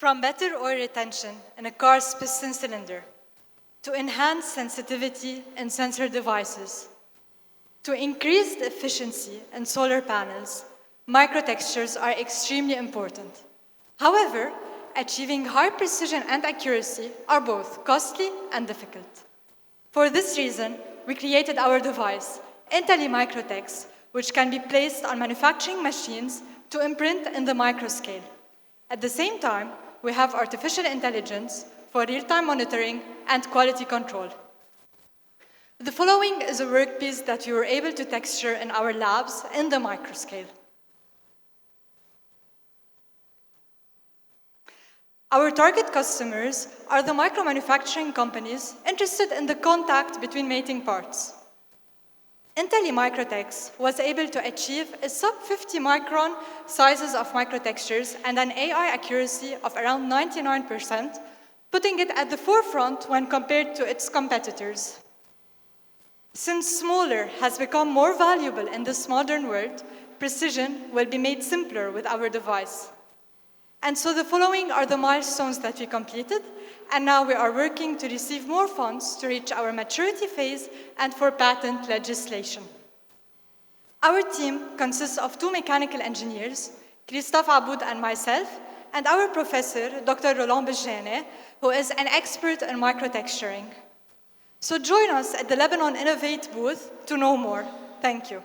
From better oil retention in a car's piston cylinder, to enhanced sensitivity in sensor devices, to increased efficiency in solar panels, microtextures are extremely important. However, achieving high precision and accuracy are both costly and difficult. For this reason, we created our device, IntelliMicroTex, which can be placed on manufacturing machines to imprint in the microscale. At the same time, we have artificial intelligence for real-time monitoring and quality control. The following is a workpiece that we were able to texture in our labs in the microscale. Our target customers are the micro-manufacturing companies interested in the contact between mating parts. IntelliMicroTex was able to achieve a sub-50 micron sizes of microtextures and an AI accuracy of around 99%, putting it at the forefront when compared to its competitors. Since smaller has become more valuable in this modern world, precision will be made simpler with our device. And so the following are the milestones that we completed, and now we are working to receive more funds to reach our maturity phase and for patent legislation. Our team consists of 2 mechanical engineers, Christophe Aboud and myself, and our professor, Dr. Roland Bejene, who is an expert in microtexturing. So join us at the Lebanon Innovate booth to know more. Thank you.